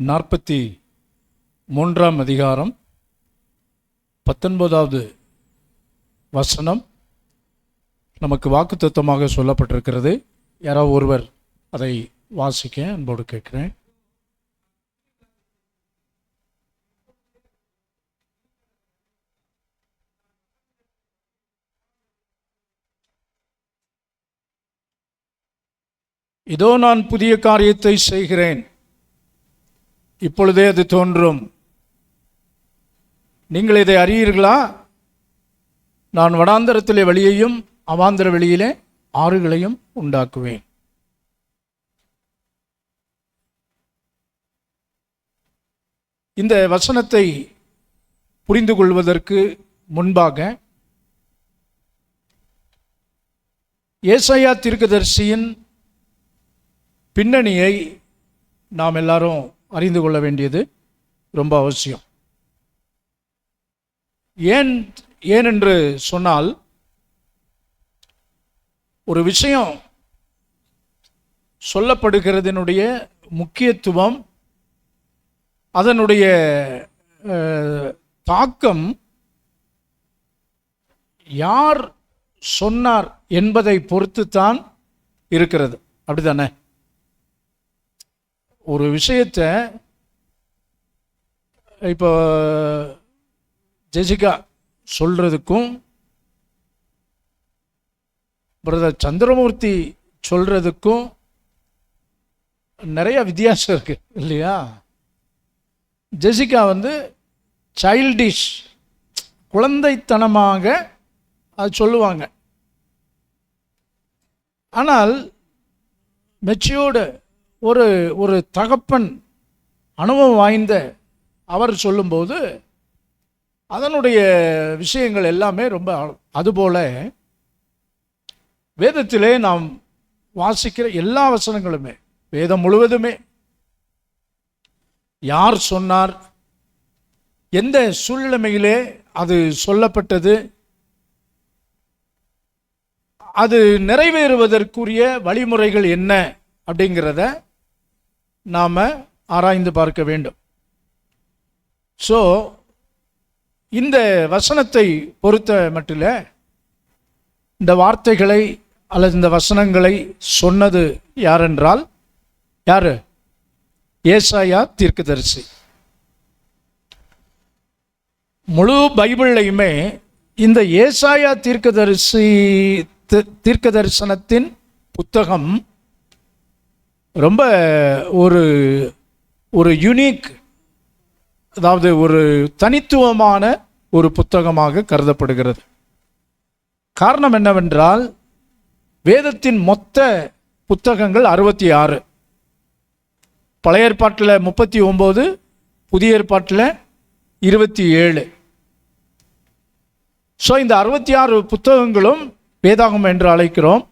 43 அதிகாரம் 19வது வசனம் நமக்கு வாக்குத்தத்தமாக சொல்லப்பட்டிருக்கிறது. யாராவது ஒருவர் அதை வாசிக்க அன்போடு கேட்கிறேன். இதோ நான் புதிய காரியத்தை செய்கிறேன், இப்பொழுதே அது தோன்றும், நீங்கள் இதை அறியீர்களா? நான் வனாந்தரத்திலே வழியையும் அவாந்தர வெளியிலே ஆறுகளையும் உண்டாக்குவேன். இந்த வசனத்தை புரிந்து கொள்வதற்கு முன்பாக ஏசாயா தீர்க்கதரிசியின் பின்னணியை நாம் எல்லாரும் அறிந்து கொள்ள வேண்டியது ரொம்ப அவசியம். ஏனென்று சொன்னால், ஒரு விஷயம் சொல்லப்படுகிறதனுடைய முக்கியத்துவம், அதனுடைய தாக்கம் யார் சொன்னார் என்பதை பொறுத்துத்தான் இருக்கிறது. அப்படிதானே? ஒரு விஷயத்தை இப்போ ஜெசிகா சொல்றதுக்கும் பிரதர் சந்திரமூர்த்தி சொல்றதுக்கும் நிறைய வித்தியாசம் இருக்கு இல்லையா? ஜெசிகா சைல்டிஷ், குழந்தைத்தனமாக அது சொல்லுவாங்க. ஆனால் மெச்சூர்டு ஒரு தகப்பன், அனுபவம் வாய்ந்த அவர் சொல்லும்போது அதனுடைய விஷயங்கள் எல்லாமே ரொம்ப. அதுபோல வேதத்திலே நாம் வாசிக்கிற எல்லா வசனங்களுமே, வேதம் முழுவதுமே யார் சொன்னார், எந்த சூழ்நிலையிலே அது சொல்லப்பட்டது, அது நிறைவேறுவதற்குரிய வழிமுறைகள் என்ன அப்படிங்கிறத நாம் ஆராய்ந்து பார்க்க வேண்டும். ஸோ இந்த வசனத்தை பொறுத்த மட்டில் இந்த வார்த்தைகளை அல்லது இந்த வசனங்களை சொன்னது யாரென்றால், யாரு? ஏசாயா தீர்க்கதரிசி. முழு பைபிள்லையுமே இந்த ஏசாயா தீர்க்கதரிசனத்தின் புத்தகம் ரொம்ப ஒரு யூனிக், அதாவது ஒரு தனித்துவமான ஒரு புத்தகமாக கருதப்படுகிறது. காரணம் என்னவென்றால், வேதத்தின் மொத்த புத்தகங்கள் 66, பழைய ஏற்பாட்டில் 39, புதிய ஏற்பாட்டில் 27. ஸோ இந்த 66 புத்தகங்களும் வேதாகம் என்று அழைக்கிறோம்.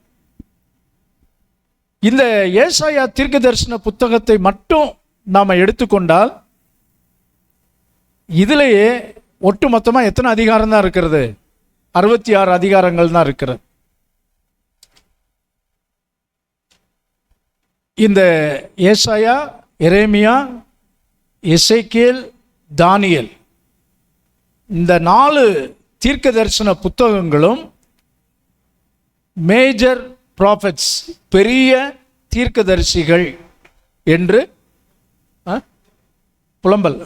இந்த ஏசாயா தீர்க்கதரிசன புத்தகத்தை மட்டும் நாம் எடுத்துக்கொண்டால், இதிலேயே ஒட்டு மொத்தமாக எத்தனை அதிகாரம் தான் இருக்கிறது? 66 அதிகாரங்கள் தான் இருக்கிறது. இந்த ஏசாயா, எரேமியா, எசேக்கியேல், தானியேல், இந்த 4 தீர்க்க தரிசன புத்தகங்களும் மேஜர் ப்ராஃபெட்ஸ், பெரிய தீர்க்கதரிசிகள் என்று புலம்பல்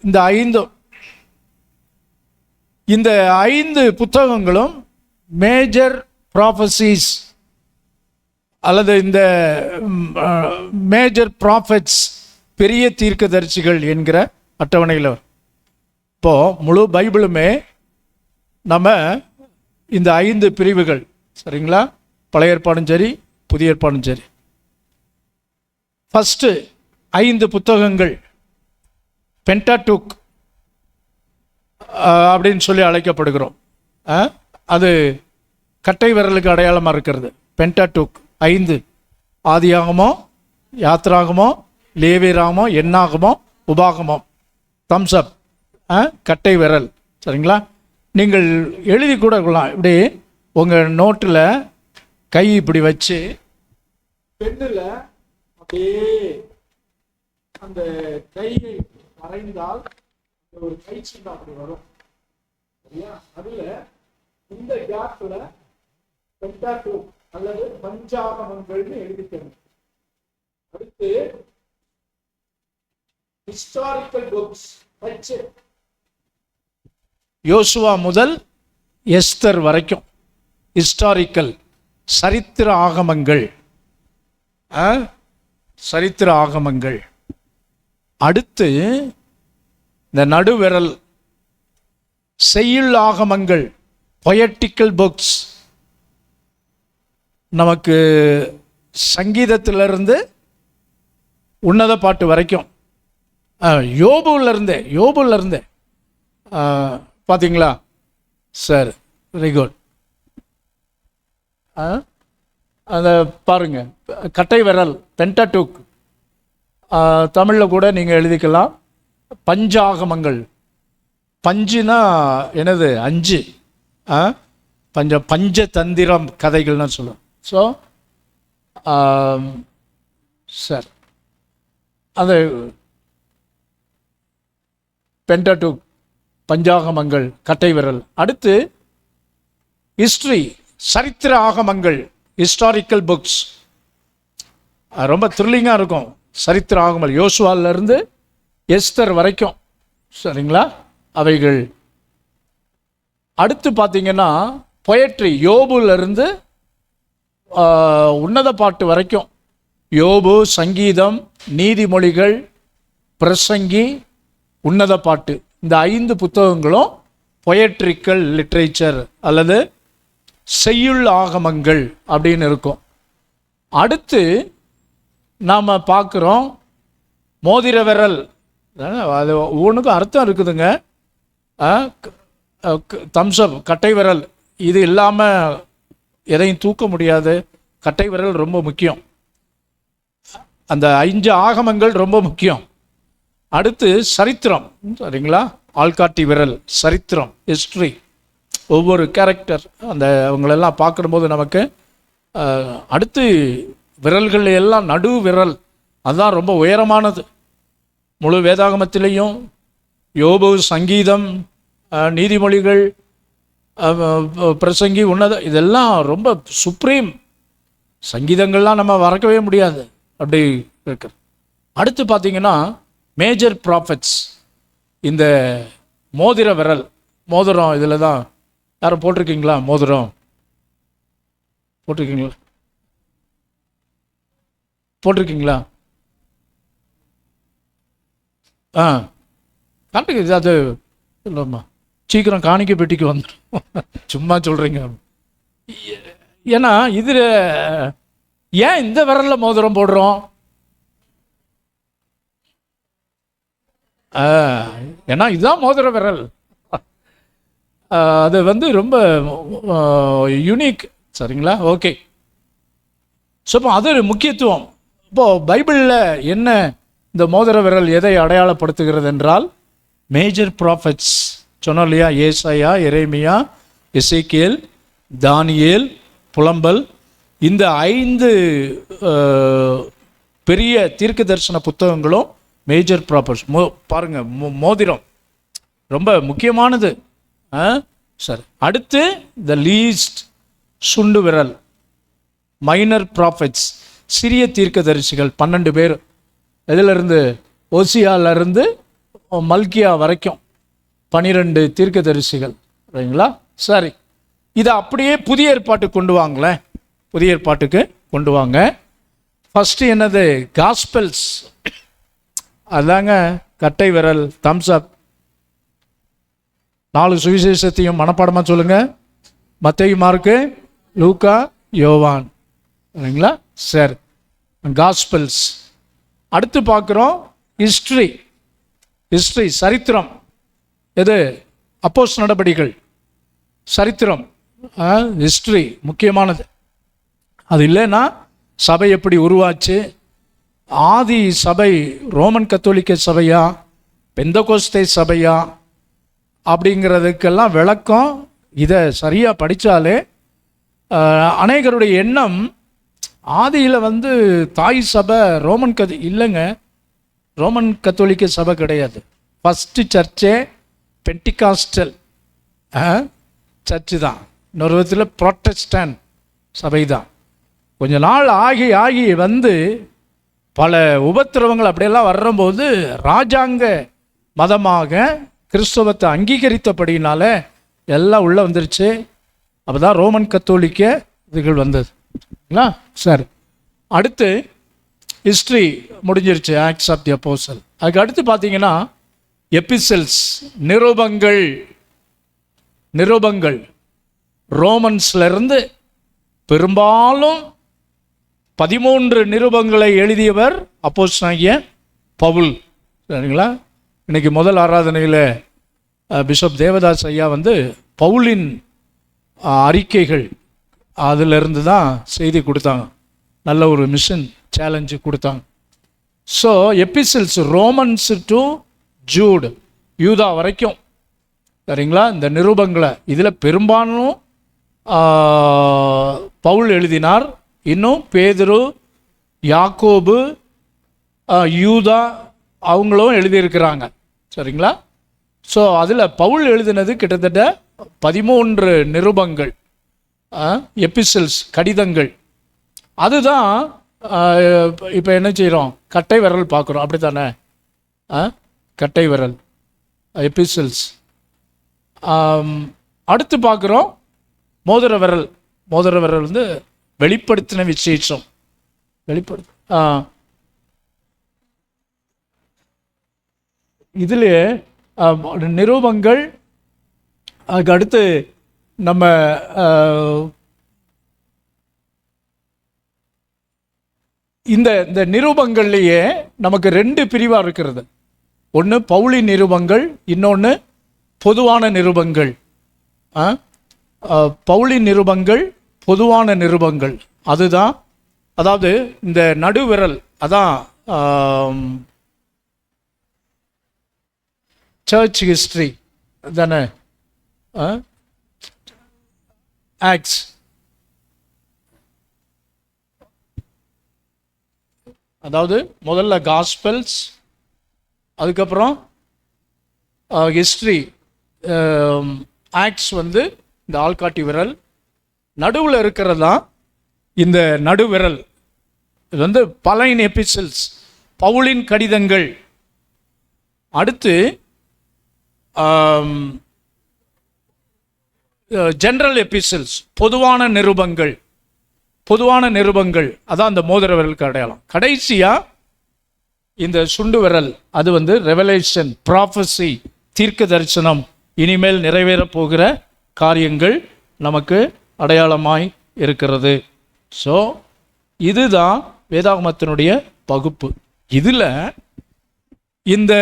இந்த 5 புத்தகங்களும் மேஜர் ப்ராஃபசிஸ் அல்லது இந்த மேஜர் ப்ராஃபெட்ஸ், பெரிய தீர்க்கதரிசிகள் என்கிற அட்டவணையில். இப்போ முழு பைபிளுமே நம்ம இந்த 5 பிரிவுகள், சரிங்களா? பழைய ஏற்பாடும் சரி, புதிய ஏற்பாடும் சரி. ஃபஸ்ட்டு 5 புத்தகங்கள் பென்டாடூக் அப்படின்னு சொல்லி அழைக்கப்படுகிறோம். அது கட்டை விரலுக்கு அடையாளமாக இருக்கிறது. பென்டாடூக் 5: ஆதியாகமோ, யாத்ராகமோ, லேவியராகமோ, எண்ணாகமோ, உபாகமோ. தம்ஸ்அப், கட்டை விரல், சரிங்களா? நீங்கள் எழுதி கூட கொள்ளலாம். இப்படி உங்கள் நோட்டில் கை இப்படி வச்சு பெண்ணில் அப்படியே அந்த கையை வரைந்தால் ஒரு கை சின்னம் அப்படி வரும். சரியா? அதுல இந்த கேப்ல பென்டாடூக் அல்லது பஞ்சாகமங்கள்னு எழுதிக்கணும். அடுத்து ஹிஸ்டாரிக்கல் புக்ஸ், யோசுவா முதல் எஸ்தர் வரைக்கும் ஹிஸ்டாரிக்கல் சரித்திர ஆகமங்கள், சரித்திர ஆகமங்கள். அடுத்து இந்த நடுவிரல் செய்யுள் ஆகமங்கள், பொயட்டிக்கல் புக்ஸ். நமக்கு சங்கீதத்திலிருந்து உன்னத பாட்டு வரைக்கும், யோபுலேருந்தே பார்த்தீங்களா சார்? Very good. அதை பாருங்க, கட்டை விரல் பென்டாடூக், தமிழில் கூட நீங்கள் எழுதிக்கலாம். பஞ்சாகமங்கள், பஞ்சுனா என்னது? 5. பஞ்சதந்திரம் கதைகள்னு சொல்லுவோம். ஸோ சார் அது பென்டாடூக், பஞ்சாகமங்கள், கட்டை விரல். அடுத்து ஹிஸ்ட்ரி, சரித்திர ஆகமங்கள், ஹிஸ்டாரிக்கல் புக்ஸ். ரொம்ப த்ரில்லிங்காக இருக்கும் சரித்திர ஆகமங்கள், யோசுவாவிலிருந்து எஸ்தர் வரைக்கும். சரிங்களா? அவைகள். அடுத்து பார்த்தீங்கன்னா பொயட்ரி, யோபுலேருந்து உன்னத பாட்டு வரைக்கும், யோபு, சங்கீதம், நீதிமொழிகள், பிரசங்கி, உன்னத பாட்டு. இந்த 5 புத்தகங்களும் பொயட்ரிக்கல் லிட்ரேச்சர் அல்லது செய்யுள் ஆகமங்கள் அப்படின்னு இருக்கும். அடுத்து நாம் பார்க்குறோம் மோதிர விரல். அது ஒவ்வொன்றுக்கும் அர்த்தம் இருக்குதுங்க. தம்ஸ்அப், கட்டை விரல், இது இல்லாமல் எதையும் தூக்க முடியாது. கட்டை விரல் ரொம்ப முக்கியம். அந்த 5 ஆகமங்கள் ரொம்ப முக்கியம். அடுத்து சரித்திரம், சரிங்களா? ஆள்காட்டி விரல், சரித்திரம், ஹிஸ்ட்ரி, ஒவ்வொரு கேரக்டர் அந்த அவங்களெல்லாம் பார்க்கும்போது நமக்கு. அடுத்து விரல்கள் எல்லாம் நடு விரல், அதுதான் ரொம்ப உயரமானது. முழு வேதாகமத்திலையும் யோபு, சங்கீதம், நீதிமொழிகள், பிரசங்கி, உன்னத, இதெல்லாம் ரொம்ப சுப்ரீம். சங்கீதங்கள்லாம் நம்ம மறக்கவே முடியாது, அப்படி இருக்கு. அடுத்து பார்த்தீங்கன்னா மேஜர் ப்ராஃபட்ஸ், இந்த மோதிர விரல், மோதிரம். இதில் தான் யாரும் போட்டிருக்கீங்களா? மோதிரம் போட்டிருக்கீங்களா? போட்டிருக்கீங்களா? காட்டுக்கு அது இல்லைம்மா, சீக்கிரம் காணிக்க பெட்டிக்கு வந்துடும். சும்மா சொல்கிறீங்க. ஏன்னா இதில் ஏன் இந்த விரலில் மோதிரம் போடுறோம்? ஏன்னா இதுதான் மோதிர விரல். அது ரொம்ப யூனிக். சரிங்களா? ஓகே. ஸோ இப்போ அது முக்கியத்துவம். இப்போது பைபிளில் என்ன இந்த மோதிர விரல் எதை அடையாளப்படுத்துகிறது என்றால், மேஜர் ப்ராஃபட்ஸ் சொன்னோம் இல்லையா? ஏசாயா, எரேமியா, எசேக்கியேல், தானியேல், புலம்பல். இந்த 5 பெரிய தீர்க்க தரிசன புத்தகங்களும் மேஜர் ப்ராஃபட்ஸ். பாருங்க, மோதிரம் ரொம்ப முக்கியமானது. சரி. அடுத்து த லீஸ்ட், சுண்டு விரல், மைனர் ப்ராஃபட்ஸ், சிறிய தீர்க்கதரிசிகள் 12 பேர். இதிலிருந்து ஓசியாவிலிருந்து மல்கியா வரைக்கும் 12 தீர்க்கதரிசிகள். சரிங்களா? சரி, இதை அப்படியே புதிய ஏற்பாட்டுக்கு கொண்டு வாங்களேன். புதிய ஏற்பாட்டுக்கு கொண்டு வாங்க. ஃபஸ்ட்டு என்னது? காஸ்பெல்ஸ். அதாங்க கட்டை விரல், தம்ஸ்அப். 4 சுவிசேஷத்தையும் மனப்பாடமாக சொல்லுங்கள். மத்தேயு, மார்க்கு, லூக்கா, யோவான். சரிங்களா? சரி, காஸ்பெல்ஸ். அடுத்து பார்க்குறோம் ஹிஸ்ட்ரி. ஹிஸ்ட்ரி, சரித்திரம். எது? அப்போஸ்தலர் நடபடிகள், சரித்திரம், ஹிஸ்ட்ரி முக்கியமானது. அது இல்லைன்னா சபை எப்படி உருவாச்சு, ஆதி சபை ரோமன் கத்தோலிக்க சபையா, பெந்தகோஸ்தே சபையா, அப்படிங்கிறதுக்கெல்லாம் விளக்கம். இதை சரியாக படித்தாலே அநேகருடைய எண்ணம் ஆதியில் தாய் சபை ரோமன் இல்லைங்க. ரோமன் கத்தோலிக்க சபை கிடையாது. ஃபஸ்ட்டு சர்ச்சே பென்டிகாஸ்டல் சர்ச்சு தான். இன்னொரு விதத்தில் புரோட்டஸ்டன்ட் சபை தான். கொஞ்ச நாள் ஆகி வந்து பல உபத்திரவங்கள் அப்படியெல்லாம் வரும்போது ராஜாங்க மதமாக கிறிஸ்தவத்தை அங்கீகரித்தபடினால எல்லாம் உள்ளே வந்துருச்சு. அப்போ தான் ரோமன் கத்தோலிக்க இதுகள் வந்ததுங்களா. சரி, அடுத்து ஹிஸ்ட்ரி முடிஞ்சிருச்சு, ஆக்ட்ஸ் ஆஃப் தி அப்போஸ்டல். அதுக்கு அடுத்து பார்த்தீங்கன்னா எபிசல்ஸ், நிருபங்கள் ரோமன்ஸ்லேருந்து பெரும்பாலும் 13 நிருபங்களை எழுதியவர் அப்போஸ்தலனாகிய பவுல். சரிங்களா. இன்னைக்கு முதல் ஆராதனையில் பிஷப் தேவதாஸ் ஐயா வந்து பவுலின் அறிக்கைகள் அதிலிருந்து தான் செய்தி கொடுத்தாங்க. நல்ல ஒரு மிஷன் சேலஞ்சு கொடுத்தாங்க. So epistles Romans to Jude, யூதா வரைக்கும். சரிங்களா. இந்த நிருபங்களை இதில் பெரும்பாலும் பவுல் எழுதினார். இன்னும் பேதுரு, யாக்கோபு, யூதா அவங்களும் எழுதியிருக்கிறாங்க. சரிங்களா. ஸோ அதில் பவுல் எழுதினது கிட்டத்தட்ட 13 நிருபங்கள், எபிசல்ஸ், கடிதங்கள். அதுதான் இப்போ என்ன செய்கிறோம், கட்டை விரல் பார்க்குறோம். அப்படி தானே, கட்டை விரல் எபிசல்ஸ். அடுத்து பார்க்குறோம் மோதிர விரல். மோதிர விரல் வந்து வெளிப்படுத்தின விசேஷம், இதில் நிருபங்கள். அதுக்கு அடுத்து நம்ம இந்த நிருபங்கள்லேயே நமக்கு 2 பிரிவாக இருக்கிறது. ஒன்று பவுலின் நிருபங்கள், இன்னொன்று பொதுவான நிருபங்கள். பவுலின் நிருபங்கள், பொதுவான நிருபங்கள். அதுதான், அதாவது இந்த நடுவிரல் அதான் சர்ச் ஹிஸ்ட்ரி தானே, ஆக்ட்ஸ். அதாவது முதல்ல காஸ்பல்ஸ், அதுக்கப்புறம் ஹிஸ்ட்ரி. ஆக்ட்ஸ் வந்து இந்த ஆள்காட்டி விரல், நடுவில் இருக்கிறது தான் இந்த நடுவிரல். இது வந்து பலைன் எபிசல்ஸ், பவுலின் கடிதங்கள். அடுத்து ஜெனரல் எபிசல்ஸ், பொதுவான நிருபங்கள். அதான் அந்த மோதிர விரலுக்கு அடையாளம். கடைசியாக இந்த சுண்டு விரல், அது வந்து ரெவலேஷன், ப்ராஃபஸி, தீர்க்க தரிசனம், இனிமேல் நிறைவேறப் போகிற காரியங்கள் நமக்கு அடையாளமாய் இருக்கிறது. ஸோ இதுதான் வேதாகமத்தினுடைய பகுப்பு. இதில் இந்த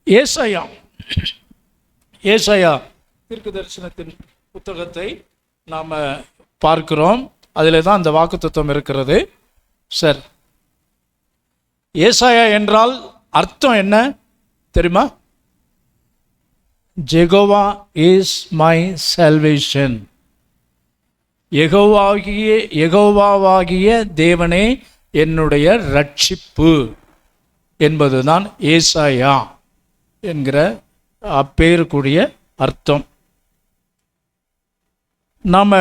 ஏசாயா தீர்க்க தரிசனத்தின் புத்தகத்தை நாம் பார்க்கிறோம். அதில் தான் அந்த வாக்குத்தத்தம் இருக்கிறது. சரி, ஏசாயா என்றால் அர்த்தம் என்ன தெரியுமா? Jehovah is my salvation. யெகோவாவாகிய தேவனே என்னுடைய ரட்சிப்பு என்பதுதான் ஏசாயா என்கிற அப்பேருக்குரிய அர்த்தம். நம்ம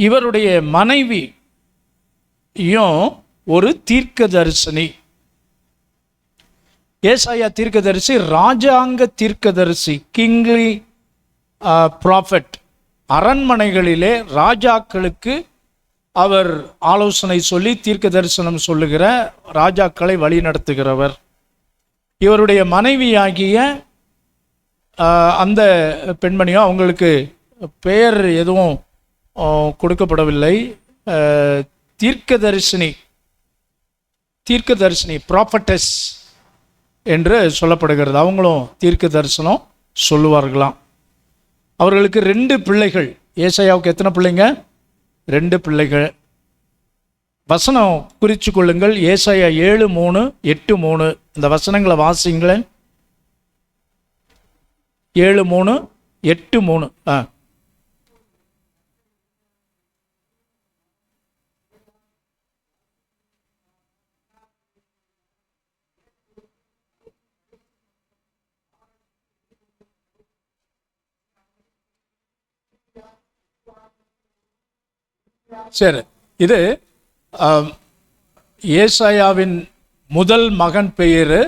இவருடைய மனைவியும் ஒரு தீர்க்கதரிசனி. ஏசாயா தீர்க்கதரிசி ராஜாங்க தீர்க்கதரிசி, கிங்லி ப்ராஃபட். அரண்மனைகளிலே ராஜாக்களுக்கு அவர் ஆலோசனை சொல்லி தீர்க்க தரிசனம் சொல்லுகிற, ராஜாக்களை வழி நடத்துகிறவர். இவருடைய மனைவியாகிய அந்த பெண்மணியோ, அவங்களுக்கு பெயர் எதுவும் கொடுக்கப்படவில்லை, தீர்க்கதரிசினி ப்ராஃபட்டஸ் என்று சொல்லப்படுகிறது. அவங்களும் தீர்க்க தரிசனம் சொல்லுவார்களாம். அவர்களுக்கு 2 பிள்ளைகள். ஏசாயாவுக்கு எத்தனை பிள்ளைங்க? 2 பிள்ளைகள். வசனம் குறித்து கொள்ளுங்கள். ஏசாயா 7:3, 8:3. இந்த வசனங்களை வாசிங்களேன். 7:3, 8:3. சரி, இது ஏசாயாவின் முதல் மகன் பெயர்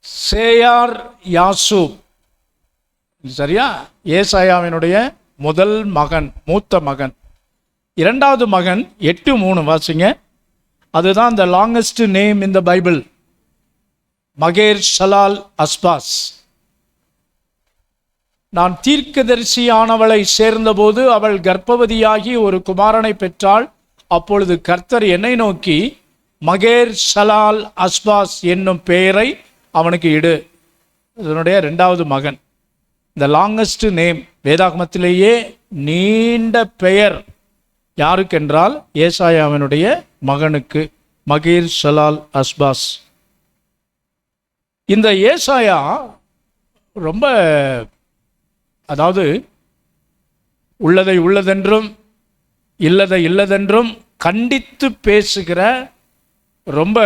சேயார் யாசூப். சரியா? ஏசாயாவினுடைய முதல் மகன், மூத்த மகன். இரண்டாவது மகன் 8:3 வாசிங்க. அதுதான் the longest name in the Bible. மகேர் ஷலால் அஸ்பாஸ். நான் தீர்க்கதரிசியானவளை சேர்ந்தபோது அவள் கர்ப்பவதியாகி ஒரு குமாரனை பெற்றாள். அப்பொழுது கர்த்தர் என்னை நோக்கி, மகேர் ஷலால் அஸ்பாஸ் என்னும் பெயரை அவனுக்கு இடு. இதனுடைய இரண்டாவது மகன். த லாங்கஸ்ட் நேம், வேதாகமத்திலேயே நீண்ட பெயர் யாருக்கென்றால் ஏசாயாவினுடைய மகனுக்கு, மகேர் ஷலால் அஸ்பாஸ். இந்த ஏசாயா ரொம்ப, அதாவது உள்ளதை உள்ளதென்றும் இல்லதை இல்லதென்றும் கண்டித்து பேசுகிற ரொம்ப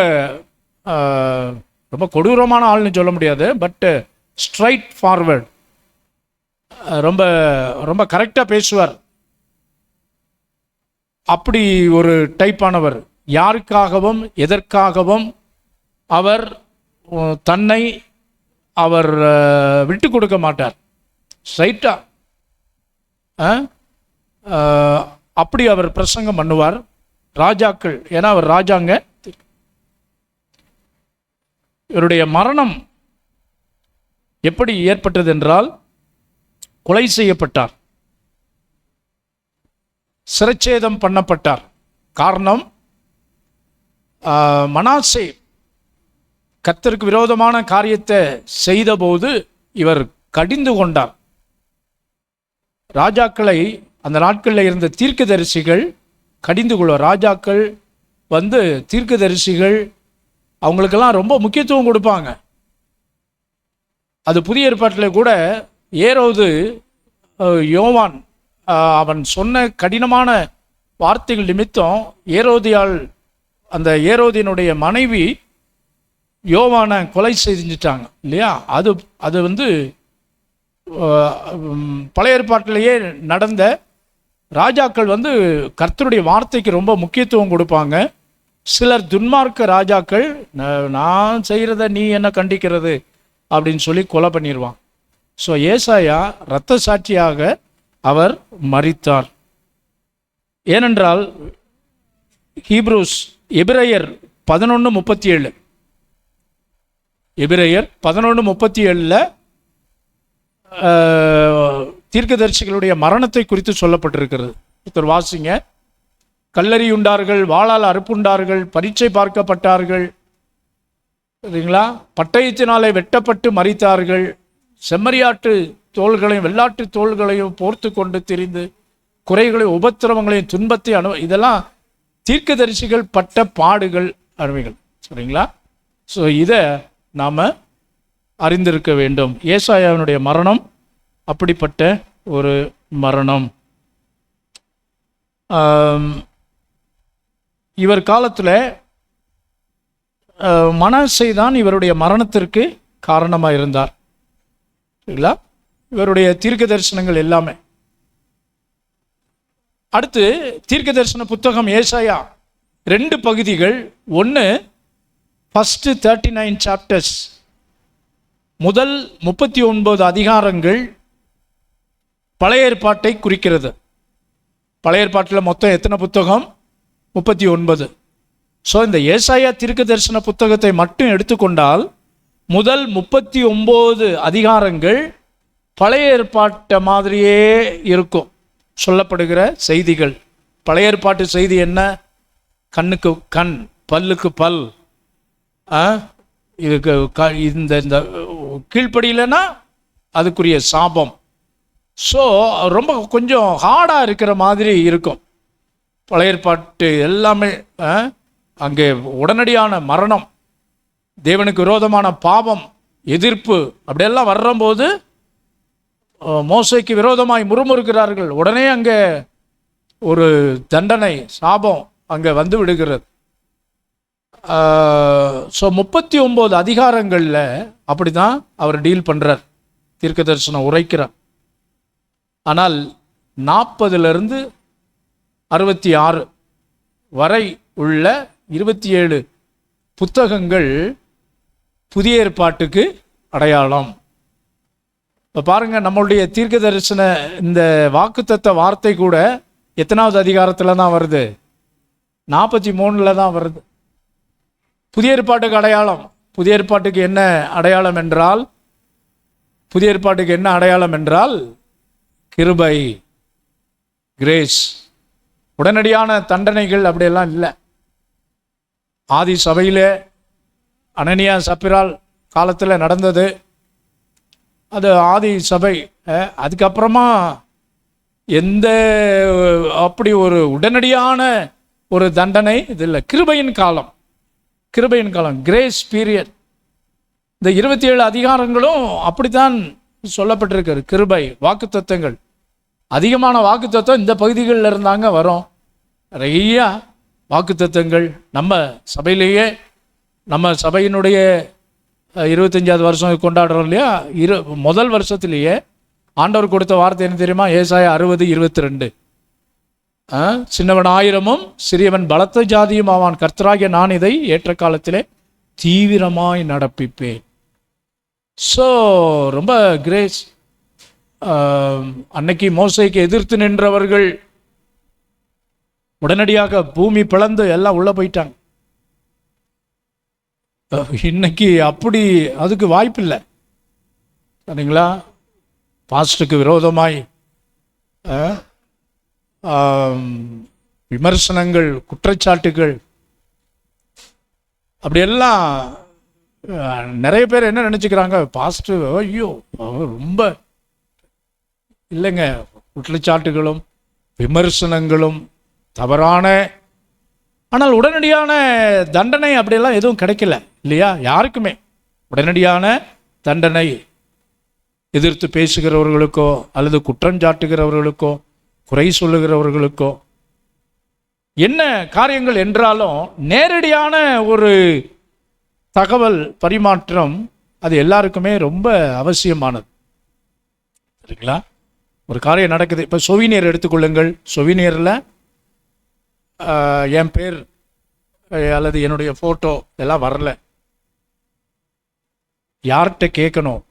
ரொம்ப கொடூரமான ஆள்னு சொல்ல முடியாது, பட் ஸ்ட்ரைட் ஃபார்வர்ட், ரொம்ப ரொம்ப கரெக்டாக பேசுவார். அப்படி ஒரு டைப்பானவர். யாருக்காகவும் எதற்காகவும் அவர் தன்னை அவர் விட்டு கொடுக்க மாட்டார். ஸ்ட்ரைட்டாக அப்படி அவர் பிரசங்கம் பண்ணுவார். ராஜாக்கள், ஏன்னா அவர் ராஜாங்க. இவருடைய மரணம் எப்படி ஏற்பட்டது என்றால், கொலை செய்யப்பட்டார், சிரச்சேதம் பண்ணப்பட்டார். காரணம், மனாசே கர்த்தருக்கு விரோதமான காரியத்தை செய்தபோது இவர் கடிந்து கொண்டார். ராஜாக்களை, அந்த நாட்களில் இருந்த தீர்க்கதரிசிகள் கடிந்து கொள்வார். ராஜாக்கள் தீர்க்கதரிசிகள் அவங்களுக்கெல்லாம் ரொம்ப முக்கியத்துவம் கொடுப்பாங்க. அது புதிய ஏற்பாட்டில் கூட ஏரோது யோவான் அவன் சொன்ன கடினமான வார்த்தைகள் நிமித்தம் ஏரோதியால், அந்த ஏரோதியினுடைய மனைவி யோவானை கொலை செஞ்சிட்டாங்க இல்லையா? அது பழைய ஏற்பாட்டிலேயே நடந்த. ராஜாக்கள் கர்த்தருடைய வார்த்தைக்கு ரொம்ப முக்கியத்துவம் கொடுப்பாங்க. சிலர் துன்மார்க்க ராஜாக்கள், நான் செய்கிறத நீ என்ன கண்டிக்கிறது அப்படின்னு சொல்லி கொலை பண்ணிடுவான். ஸோ ஏசாயா இரத்த சாட்சியாக அவர் மரித்தார். ஏனென்றால் எபிரேயர் 11:37, எபிரேயர் 11:37 தீர்க்கதரிசிகளுடைய மரணத்தை குறித்து சொல்லப்பட்டிருக்கிறது. ஒருத்தர் வாசிங்க. கல்லறியுண்டார்கள், வாளால் அறுப்புண்டார்கள், பரீட்சை பார்க்கப்பட்டார்கள், சரிங்களா, பட்டயத்தினாலே வெட்டப்பட்டு மரித்தார்கள், செம்மறியாட்டு தோள்களையும் வெள்ளாட்டு தோள்களையும் போர்த்து கொண்டு திரிந்து குறைகளையும் உபத்திரவங்களையும் துன்பத்தை இதெல்லாம் தீர்க்கதரிசிகள் பட்ட பாடுகள், அருமைகள். சரிங்களா? ஸோ இதை நாம் அறிந்திருக்க வேண்டும். ஏசாயாவினுடைய மரணம் அப்படிப்பட்ட ஒரு மரணம். இவர் காலத்தில் மனாசே தான் இவருடைய மரணத்திற்கு காரணமாக இருந்தார். சரிங்களா? இவருடைய தீர்க்க தரிசனங்கள் எல்லாமே. அடுத்து தீர்க்க தரிசன புத்தகம் ஏசாயா 2 பகுதிகள். ஒன்று, ஃபஸ்ட்டு 39 சாப்டர்ஸ், முதல் 39 அதிகாரங்கள் பழைய ஏற்பாட்டை குறிக்கிறது. பழைய ஏற்பாட்டில் மொத்தம் எத்தனை புத்தகம்? 39. ஸோ இந்த ஏசாயா தீர்க்க தரிசன புத்தகத்தை மட்டும் எடுத்துக்கொண்டால் முதல் 39 அதிகாரங்கள் பழைய ஏற்பாட்டை மாதிரியே இருக்கும். சொல்லப்படுகிற செய்திகள், பழைய ஏற்பாட்டு செய்தி என்ன? கண்ணுக்கு கண், பல்லுக்கு பல், இதுக்கு இந்த கீழ்ப்படியிலனா அதுக்குரிய சாபம். ஸோ ரொம்ப கொஞ்சம் ஹார்டாக இருக்கிற மாதிரி இருக்கும் பழைய ஏற்பாட்டு எல்லாமே. அங்கே உடனடியான மரணம், தேவனுக்கு விரோதமான பாவம், எதிர்ப்பு அப்படியெல்லாம் வர்றபோது மோசேக்கு விரோதமாய் முறுமுறுக்கிறார்கள். உடனே அங்கே ஒரு தண்டனை, சாபம் அங்கே வந்து விடுகிறது. ஸோ 39 அதிகாரங்களில் அப்படி தான் அவர் டீல் பண்ணுறார், தீர்க்க தரிசனம் உரைக்கிறார். ஆனால் 40லிருந்து 66 வரை உள்ள 27 புத்தகங்கள் புதிய ஏற்பாட்டுக்கு அடையாளம். இப்போ பாருங்கள், நம்மளுடைய தீர்க்க தரிசன இந்த வாக்குத்தத்த வார்த்தை கூட எத்தனாவது அதிகாரத்தில் தான் வருது? 43 தான் வருது. புதிய ஏற்பாட்டுக்கு அடையாளம். புதிய ஏற்பாட்டுக்கு என்ன அடையாளம் என்றால், புதிய ஏற்பாட்டுக்கு என்ன அடையாளம் என்றால் கிருபை, கிரேஸ். உடனடியான தண்டனைகள் அப்படியெல்லாம் இல்லை. ஆதி சபையிலே அனனியா சப்பிரால் காலத்தில் நடந்தது. அது ஆதி சபை. அதுக்கப்புறமா எந்த அப்படி ஒரு உடனடியான ஒரு தண்டனை இது இல்லை. கிருபையின் காலம், கிருபையின் காலம், கிரேஸ் பீரியட். இந்த 27 அதிகாரங்களும் அப்படித்தான் சொல்லப்பட்டிருக்கிறது. கிருபை, வாக்குத்தத்தங்கள், அதிகமான வாக்குத்தத்தம் இந்த பகுதிகளில் இருந்தாங்க வரும். நிறைய வாக்குத்தத்தங்கள் நம்ம சபையிலேயே, நம்ம சபையினுடைய 25வது வருஷம் கொண்டாடுறோம் இல்லையா, முதல் வருஷத்திலேயே ஆண்டவர் கொடுத்த வார்த்தை என்ன தெரியுமா? ஏசாயா 60:22. சின்னவன் 1000 சிறியவன் பலத்த ஜாதியும் ஆவான், கர்த்தராகிய நான் இதை ஏற்ற காலத்திலே தீவிரமாய் நடப்பிப்பேன். ஸோ ரொம்ப கிரேஸ். அன்னைக்கு மோசேக்கு எதிர்த்து நின்றவர்கள் உடனடியாக பூமி பிளந்து எல்லாம் உள்ள போயிட்டாங்க. இன்னைக்கு அப்படி அதுக்கு வாய்ப்பில்லை. சரிங்களா? பாஸ்டுக்கு விரோதமாய் விமர்சனங்கள், குற்றச்சாட்டுகள், அப்படியெல்லாம் நிறைய பேர் என்ன நினச்சிக்கிறாங்க, பாஸ்டர் ஐயோ ரொம்ப இல்லைங்க. குற்றச்சாட்டுகளும் விமர்சனங்களும் தவறான, ஆனால் உடனடியான தண்டனை அப்படியெல்லாம் எதுவும் கிடைக்கல இல்லையா? யாருக்குமே உடனடியான தண்டனை எதிர்த்து பேசுகிறவர்களுக்கோ அல்லது குற்றம் சாட்டுகிறவர்களுக்கோ குறை சொல்லுகிறவர்களுக்கோ என்ன காரியங்கள் என்றாலும் நேரடியான ஒரு தகவல் பரிமாற்றம் அது எல்லாருக்குமே ரொம்ப அவசியமானது. சரிங்களா? ஒரு காரியம் நடக்குது. இப்போ சொவினியர் எடுத்துக்கொள்ளுங்கள். சொவினியரில் என் பேர் அல்லது என்னுடைய ஃபோட்டோ இதெல்லாம் வரல. யார்கிட்ட கேட்கணும்?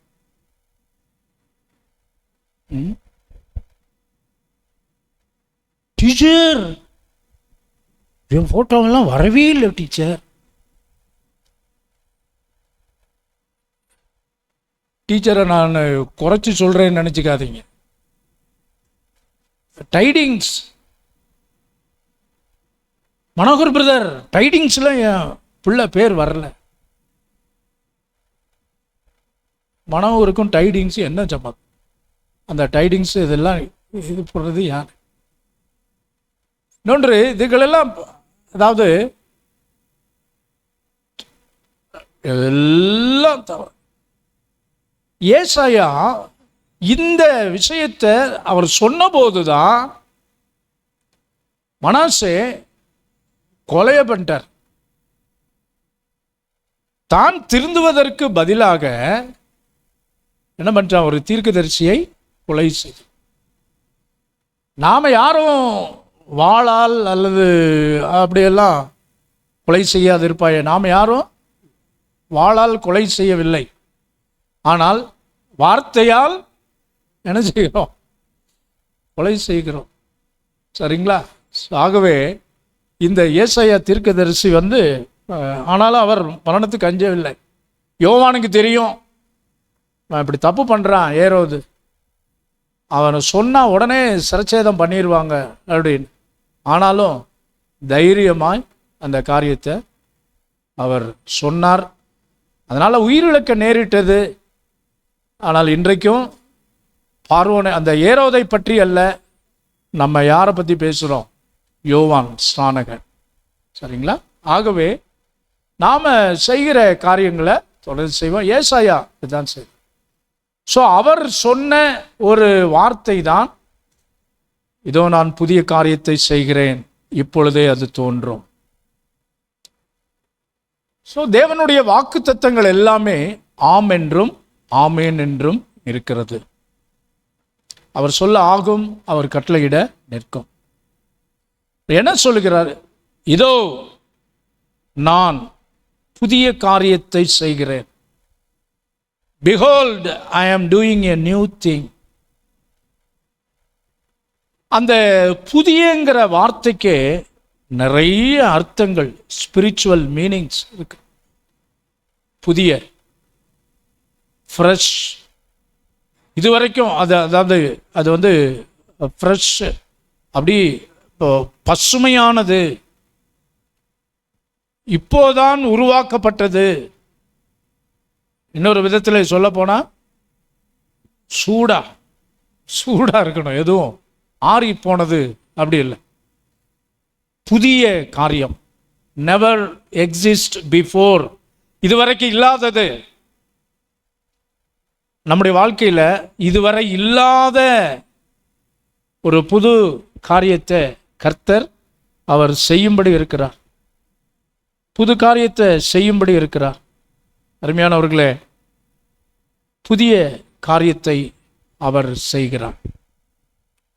டீச்சர், என் ஃபோட்டோவெல்லாம் வரவே இல்லை டீச்சர். டீச்சரை நான் குறைச்சி சொல்கிறேன்னு நினச்சிக்காதீங்க. டைடிங்ஸ், மனோகர் பிரதர், டைடிங்ஸில் என் பிள்ளை பேர் வரல. மனோகருக்கும் டைடிங்ஸ் என்ன சம்மந்தம்? அந்த டைடிங்ஸ் இதெல்லாம் இது போடுறது யார்? இன்னொன்று, இதுகளெல்லாம் அதாவது எல்லாம் தவறு. ஏசாயா இந்த விஷயத்தை அவர் சொன்னபோது தான் மனாசே கொலைய பண்ணிட்டார். தான் திருந்துவதற்கு பதிலாக என்ன பண்றான்? ஒரு தீர்க்கதரிசியை கொலை செய்து. நாம யாரும் வாளால் அல்லது அப்படியெல்லாம் கொலை செய்யாது இருப்பாயே. நாம் யாரும் வாளால் கொலை செய்யவில்லை. ஆனால் வார்த்தையால் என்ன செய்கிறோம்? கொலை செய்கிறோம். சரிங்களா? ஆகவே இந்த ஏசாயா தீர்க்கதரிசி ஆனாலும் அவர் மரணத்துக்கு அஞ்சவில்லை. யோவானுக்கு தெரியும் நான் இப்படி தப்பு பண்ணுறான் ஏரோது, அவனை சொன்னால் உடனே சிரச்சேதம் பண்ணிடுவாங்க அப்படின்னு. ஆனாலும் தைரியமாய் அந்த காரியத்தை அவர் சொன்னார். அதனால் உயிரிழக்க நேரிட்டது. ஆனால் இன்றைக்கும் பார்வோனை, அந்த ஏரோதை பற்றி அல்ல, நம்ம யாரை பற்றி பேசுகிறோம்? யோவான் ஸ்நானகன். சரிங்களா? ஆகவே நாம் செய்கிற காரியங்களை தொடர்ந்து செய்வோம். ஏசாயா இதுதான் செய்வோம். ஸோ அவர் சொன்ன ஒரு வார்த்தை தான், இதோ நான் புதிய காரியத்தை செய்கிறேன், இப்பொழுதே அது தோன்றும். ஸோ தேவனுடைய வாக்குத்தத்தங்கள் எல்லாமே ஆம் என்றும் ஆமேன் என்றும் இருக்கிறது. அவர் சொல்ல ஆகும், அவர் கட்டளையிட நிற்கும். என்ன சொல்லுகிறார்? இதோ நான் புதிய காரியத்தை செய்கிறேன். Behold, I am doing a new thing. அந்த புதியங்கிற வார்த்தைக்கு நிறைய அர்த்தங்கள், ஸ்பிரிச்சுவல் மீனிங்ஸ் இருக்கு. புதிய, ஃப்ரெஷ், இதுவரைக்கும் அது வந்து ஃப்ரெஷ், அப்படி பசுமையானது, இப்போதான் உருவாக்கப்பட்டது. இன்னொரு விதத்தில் சொல்ல போனால் சூடா இருக்கணும், எதுவும் ஆறி போனது அப்படி இல்லை. புதிய காரியம், நெவர் எக்ஸிஸ்ட் பிஃபோர், இதுவரைக்கும் இல்லாதது. நம்முடைய வாழ்க்கையில் இதுவரை இல்லாத ஒரு புது காரியத்தை கர்த்தர் அவர் செய்யும்படி இருக்கிறார். புது காரியத்தை செய்யும்படி இருக்கிறார். அருமையானவர்களே, புதிய காரியத்தை அவர் செய்கிறார்.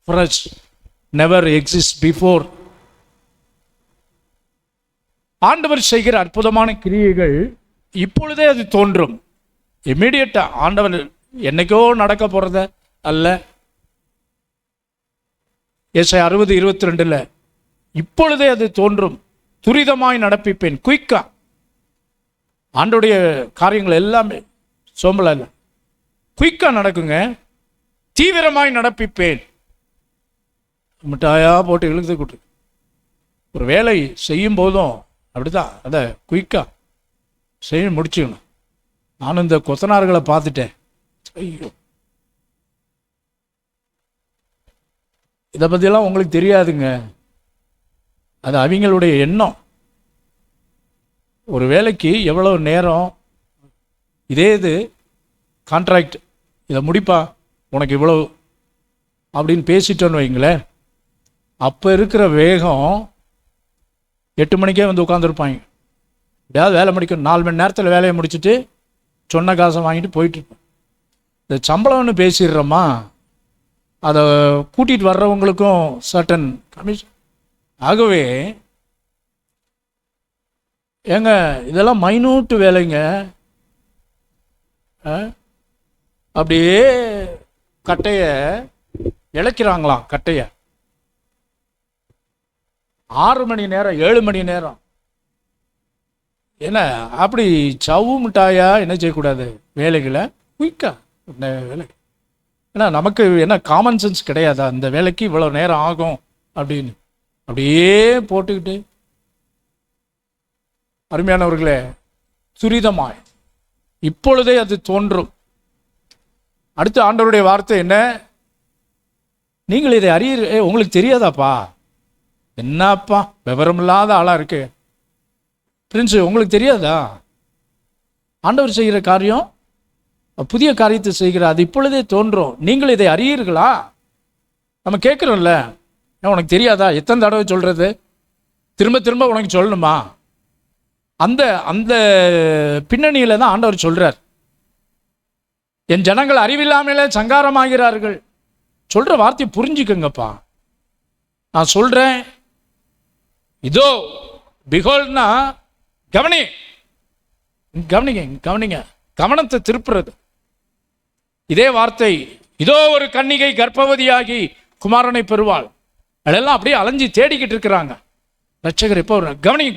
Fresh, never exist before. ஆண்டவர் செய்கிற அற்புதமான கிரியைகள் இப்பொழுதே அது தோன்றும். இம்மீடியட்டா ஆண்டவர் என்னைக்கோ நடக்க போறத அல்ல. ஏசாயா 60:22 இப்பொழுதே அது தோன்றும், துரிதமாய் நடப்பிப்பேன். குயிக்கா ஆண்டோடைய காரியங்கள் எல்லாமே சோம்பலா இல்லை, குயிக்கா நடக்குங்க. தீவிரமாய் நடப்பிப்பேன். மிட்டாயா போட்டு இழுத்து கூட்டு ஒரு வேலை செய்யும் போதும் அப்படிதான், அதை குயிக்கா செய்ய முடிச்சுக்கணும். நானும் இந்த கொத்தனார்களை பார்த்துட்டேன். ஐயோ, இதை பற்றியெல்லாம் உங்களுக்கு தெரியாதுங்க. அது அவங்களுடைய எண்ணம். ஒரு வேலைக்கு எவ்வளோ நேரம், இது கான்ட்ராக்ட், இதை முடிப்பா, உனக்கு இவ்வளோ அப்படின்னு பேசிட்டோன்னு வைங்களேன். அப்போ இருக்கிற வேகம் 8 மணிக்கே வந்து உட்காந்துருப்பாங்க. எப்படியாவது வேலை முடிக்கணும், 4 மணி நேரத்தில் வேலையை முடிச்சுட்டு சொன்ன காசை வாங்கிட்டு போயிட்டுருப்பேன். இந்த சம்பளம்னு பேசிடுறோமா, அதை கூட்டிகிட்டு வர்றவங்களுக்கும் சர்டன் கமிஷன். ஆகவே ஏங்க இதெல்லாம் மைனூட்டு வேலைங்க. அப்படியே கட்டையை இழைக்கிறாங்களாம். கட்டையை 6 மணி நேரம் 7 மணி நேரம். என்ன அப்படி சவு மிட்டாயா என்ன செய்யக்கூடாது வேலைகளை குயிக்கா வேலை. ஏன்னா நமக்கு என்ன காமன் சென்ஸ் கிடையாதா, இந்த வேலைக்கு இவ்வளோ நேரம் ஆகும் அப்படின்னு அப்படியே போட்டுக்கிட்டு. அருமையானவர்களே, துரிதமாய் இப்பொழுதே அது தோன்றும். அடுத்து ஆண்டவருடைய வார்த்தை என்ன? நீங்கள் இதை உங்களுக்கு தெரியாதாப்பா? என்னப்பா விவரமில்லாத ஆளாக இருக்கு பிரின்ஸு, உங்களுக்கு தெரியாதா? ஆண்டவர் செய்கிற காரியம், புதிய காரியத்தை செய்கிற, அது இப்பொழுதே தோன்றும். நீங்கள் இதை அறியீர்களா? நம்ம கேட்குறோம்ல, உனக்கு தெரியாதா? எத்தனை தடவை சொல்கிறது? திரும்ப திரும்ப உனக்கு சொல்லணுமா? அந்த அந்த பின்னணியில் தான் ஆண்டவர் சொல்கிறார், என் ஜனங்கள் அறிவில்லாமலே சங்காரமாகிறார்கள். சொல்கிற வார்த்தையை புரிஞ்சுக்கங்கப்பா. நான் சொல்கிறேன், இதோ பிகோல்ட்னா கவனிங்க, கவனத்தை திருப்புறது. இதே வார்த்தை, இதோ ஒரு கன்னிகை கர்ப்பவதியாகி குமாரனை பெறுவாள். அதெல்லாம் அப்படியே அலைஞ்சி தேடிக்கிட்டு இருக்கிறாங்க. ரட்சகர் எப்போ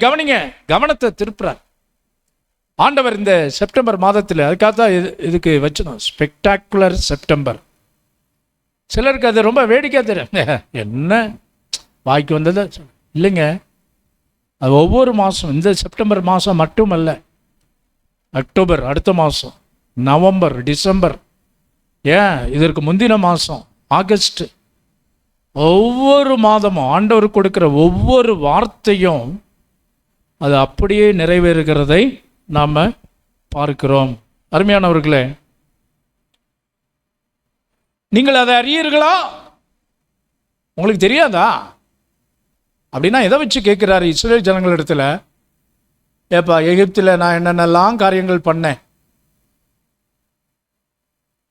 கவனிங்க, கவனத்தை திருப்புறார் ஆண்டவர். இந்த செப்டம்பர் மாதத்தில் அதுக்காக தான் இதுக்கு வச்சிடும், ஸ்பெக்டாக்குலர் செப்டம்பர். சிலருக்கு அது ரொம்ப வேடிக்கை தெரியும். என்ன வாய்க்கு வந்தது இல்லைங்க. அது ஒவ்வொரு மாதம், இந்த செப்டம்பர் மாதம் மட்டுமல்ல, அக்டோபர் அடுத்த மாதம், நவம்பர், டிசம்பர், ஏன் இதற்கு முந்தின மாதம் ஆகஸ்ட், ஒவ்வொரு மாதமும் ஆண்டவர் கொடுக்கிற ஒவ்வொரு வார்த்தையும் அது அப்படியே நிறைவேறுகிறதை நாம் பார்க்கிறோம். அருமையானவர்களே, நீங்கள் அதை அறியீர்களா? உங்களுக்கு தெரியாதா? அப்படின்னா எதை வச்சு கேட்குறாரு இஸ்ரேல் ஜனங்களிடத்தில்? ஏப்பா, எகிப்தில் நான் என்னென்னலாம் காரியங்கள் பண்ணேன்,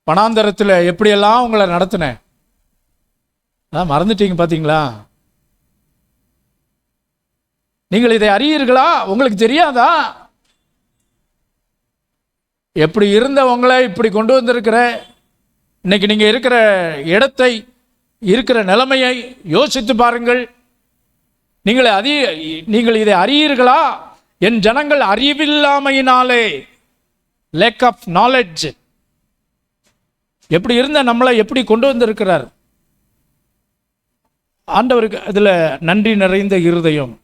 வனாந்தரத்தில் எப்படியெல்லாம் உங்களை நடத்தினேன், அதான் மறந்துட்டீங்க பார்த்தீங்களா? நீங்கள் இதை அறியீர்களா? உங்களுக்கு தெரியாதா? எப்படி இருந்த உங்களை இப்படி கொண்டு வந்திருக்கிற, இன்னைக்கு நீங்கள் இருக்கிற இடத்தை, இருக்கிற நிலைமையை யோசித்து பாருங்கள். நீங்கள் இதை அறியீர்களா? என் ஜனங்கள் அறிவில்லாமையினாலே, லேக் ஆஃப் நாலெட்ஜ், எப்படி இருந்த நம்மளை எப்படி கொண்டு வந்திருக்கிறார். ஆண்டவருக்கு அதில் நன்றி நிறைந்த இருதயம்.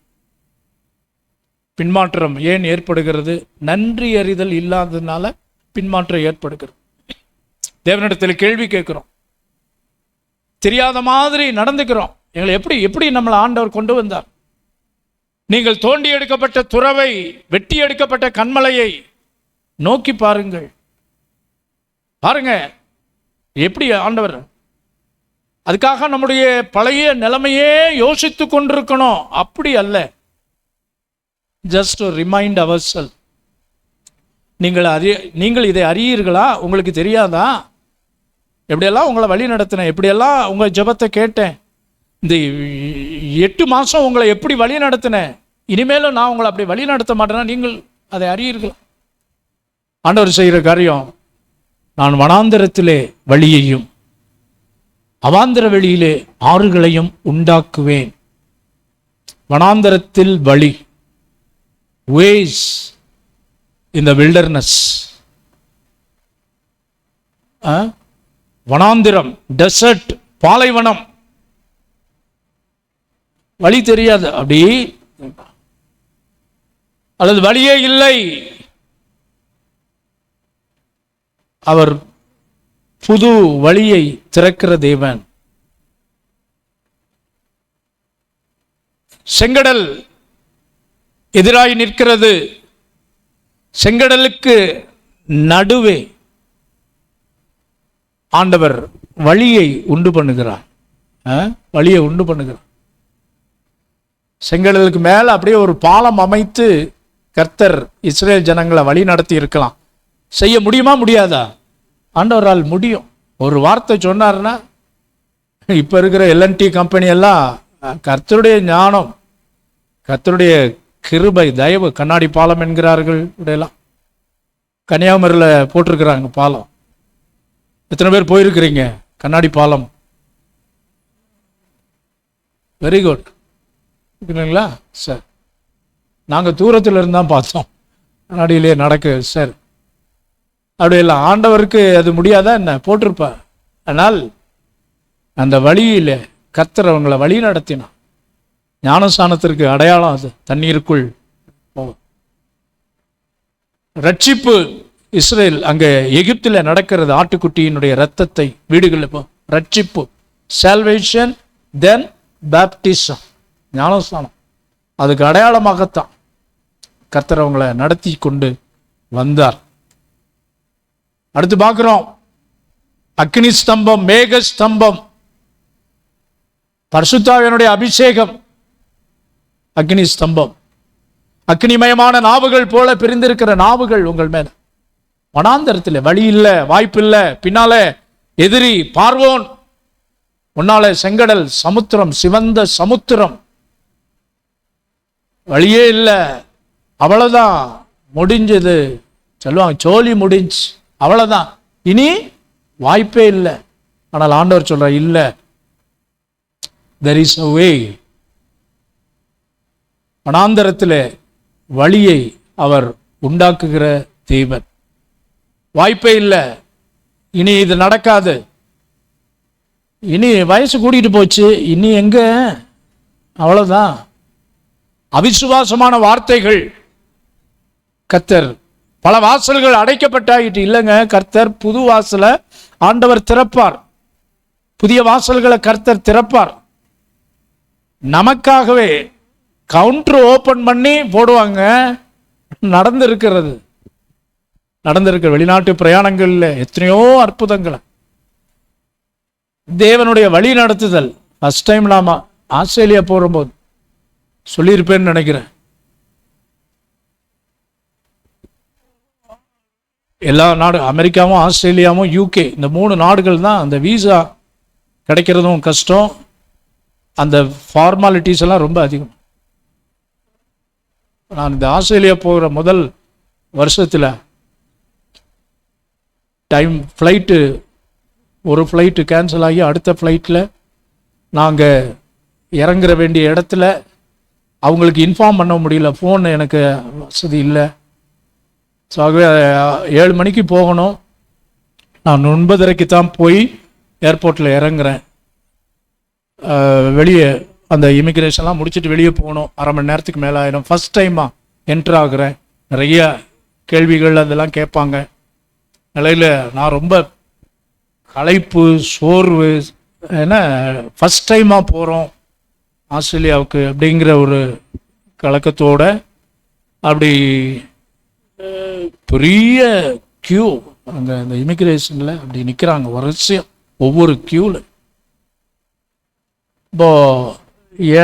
பின்மாற்றம் ஏன் ஏற்படுகிறது? நன்றி அறிதல் இல்லாததுனால பின்மாற்றம் ஏற்படுகிறது. தேவனிடத்தில் கேள்வி கேட்கிறோம், தெரியாத மாதிரி நடந்துக்கிறோம். எங்களை எப்படி நம்மளை ஆண்டவர் கொண்டு வந்தார்? நீங்கள் தோண்டி எடுக்கப்பட்ட துறவை, வெட்டி எடுக்கப்பட்ட கண்மலையை நோக்கி பாருங்கள். பாருங்க எப்படி ஆண்டவர். அதுக்காக நம்முடைய பழைய நிலைமையே யோசித்து கொண்டிருக்கணும், அப்படி அல்ல. Just remind ourself. நீங்கள் இதை அறியீர்களா? உங்களுக்கு தெரியாதா? எப்படியெல்லாம் உங்களை வழி நடத்தினேன், எப்படியெல்லாம் உங்கள் ஜெபத்தை கேட்டேன், இந்த 8 மாதம் உங்களை எப்படி வழி நடத்தினேன், இனிமேலும் நான் உங்களை அப்படி வழி நடத்த மாட்டேன்னா நீங்கள் அதை அறியீர்களா? ஆண்டவர் செய்கிற காரியம், நான் வனாந்தரத்திலே வழியையும் அவாந்தர வெளியிலே ஆறுகளையும் உண்டாக்குவேன். வனாந்தரத்தில் வழி, ways in the wilderness. வனாந்திரம், டெசர்ட், பாலைவனம், வழி தெரியாது அப்படி, அல்லது வழியே இல்லை. அவர் புது வழியை திறக்கிற தேவன். செங்கடல் எதிராய் நிற்கிறது. செங்கடலுக்கு நடுவே ஆண்டவர் வழியை உண்டு பண்ணுகிறார். வழியை உண்டு பண்ணுகிறார். செங்கடலுக்கு மேல அப்படியே ஒரு பாலம் அமைத்து கர்த்தர் இஸ்ரேல் ஜனங்களை வழி நடத்தி இருக்கலாம். செய்ய முடியுமா? முடியாதா? ஆண்டவரால் முடியும். ஒரு வார்த்தை சொன்னார்னா, இப்போ இருக்கிற எல்என்டி கம்பெனி எல்லாம் கர்த்தருடைய ஞானம், கர்த்தருடைய கிருபை, தயவு, கண்ணாடி பாலம் என்கிறார்கள். இப்படியெல்லாம் கன்னியாகுமரியில் போட்டிருக்கிறாங்க பாலம். எத்தனை பேர் போயிருக்கிறீங்க கண்ணாடி பாலம்? Very good. இருக்குங்களா சார்? நாங்கள் தூரத்தில் இருந்தால் பார்த்தோம், கண்ணாடியிலே நடக்கு சார். அப்படி இல்லை, ஆண்டவருக்கு அது முடியாதா என்ன? போட்டிருப்பார். ஆனால் அந்த வழியில் கர்த்தர் அவங்களை வழி நடத்தினான். ஞானஸ்தானத்திற்கு அடையாளம் அது, தண்ணீருக்குள் போகும். ரட்சிப்பு இஸ்ரேல் அங்கே எகிப்தில் நடக்கிறது. ஆட்டுக்குட்டியினுடைய இரத்தத்தை வீடுகளில் போ, ரட்சிப்பு, சால்வேஷன், தென் பேப்டிசம், ஞானஸ்தானம். அதுக்கு அடையாளமாகத்தான் கர்த்தர் அவங்களை நடத்தி கொண்டு வந்தார். அடுத்து பார்க்கிறோம், அக்னி ஸ்தம்பம், மேக ஸ்தம்பம், பரிசுத்தாவியனுடைய அபிஷேகம். அக்னி ஸ்தம்பம், அக்னிமயமான நாவுகள் போல பிரிந்திருக்கிற நாவுகள் உங்கள் மேல. வனாந்தரத்தில் வழி இல்லை, வாய்ப்பு இல்லை, பின்னால எதிரி பார்வோன், முன்னால செங்கடல், சமுத்திரம், சிவந்த சமுத்திரம், வழியே இல்லை, அவ்வளவுதான், முடிஞ்சது சொல்லுவாங்க, சோலி முடிஞ்சு, அவ்வளவுதான், இனி வாய்ப்பே இல்லை. ஆனால் ஆண்டவர் சொல்ற இல்லை, there is a way. வனாந்தரத்தில் வழியை அவர் உண்டாக்குகிற தேவன். வாய்ப்பே இல்லை, இனி இது நடக்காது, இனி வயசு கூட்டிட்டு போச்சு, இனி எங்க, அவ்வளவுதான். அவிசுவாசமான வார்த்தைகள். கர்த்தர் பல வாசல்கள் அடைக்கப்பட்டாயிட்டு இல்லைங்க, கர்த்தர் புது வாசலை ஆண்டவர் திறப்பார். புதிய வாசல்களை கர்த்தர் திறப்பார். நமக்காகவே கவுண்டர் ஓபன் பண்ணி போடுவாங்க. நடந்திருக்கிறது, வெளிநாட்டு பிரயாணங்களில் எத்தனையோ அற்புதங்களை, தேவனுடைய வழி நடத்துதல். ஃபர்ஸ்ட் டைம் நாம ஆஸ்திரேலியா போகும்போது சொல்லியிருப்பேன்னு நினைக்கிறேன். எல்லா நாடு, அமெரிக்காவும் ஆஸ்திரேலியாவும் யூகே, இந்த 3 நாடுகள் தான் அந்த வீசா கிடைக்கிறதும் கஷ்டம், அந்த ஃபார்மாலிட்டிஸ் எல்லாம் ரொம்ப அதிகம். நான் இந்த ஆஸ்திரேலியா போகிற முதல் வருஷத்தில் ஃப்ளைட்டு ஒரு ஃப்ளைட்டு கேன்சல் ஆகி அடுத்த ஃப்ளைட்டில் நாங்கள் இறங்குற வேண்டிய இடத்துல அவங்களுக்கு இன்ஃபார்ம் பண்ண முடியல, ஃபோன் எனக்கு வசதி இல்லை. ஸோ ஆகவே 7 மணிக்கு போகணும். நான் 9:30 தான் போய் ஏர்போர்ட்டில் இறங்குறேன். வெளியே அந்த இமிக்ரேஷன்லாம் முடிச்சுட்டு வெளியே போகணும். அரை மணி நேரத்துக்கு மேலே ஆயிடும். ஃபஸ்ட் டைமாக என்ட்ரு ஆகுறேன். நிறைய கேள்விகள் அதெல்லாம் கேட்பாங்க. நிலையில் நான் ரொம்ப களைப்பு, சோர்வு, ஏன்னா ஃபஸ்ட் டைமாக போகிறோம் ஆஸ்திரேலியாவுக்கு அப்படிங்கிற ஒரு கலக்கத்தோடு அப்படி பெரிய க்யூ அங்கே அந்த இமிக்ரேஷனில் அப்படி நிற்கிறாங்க வரிசையாக ஒவ்வொரு க்யூவில். இப்போது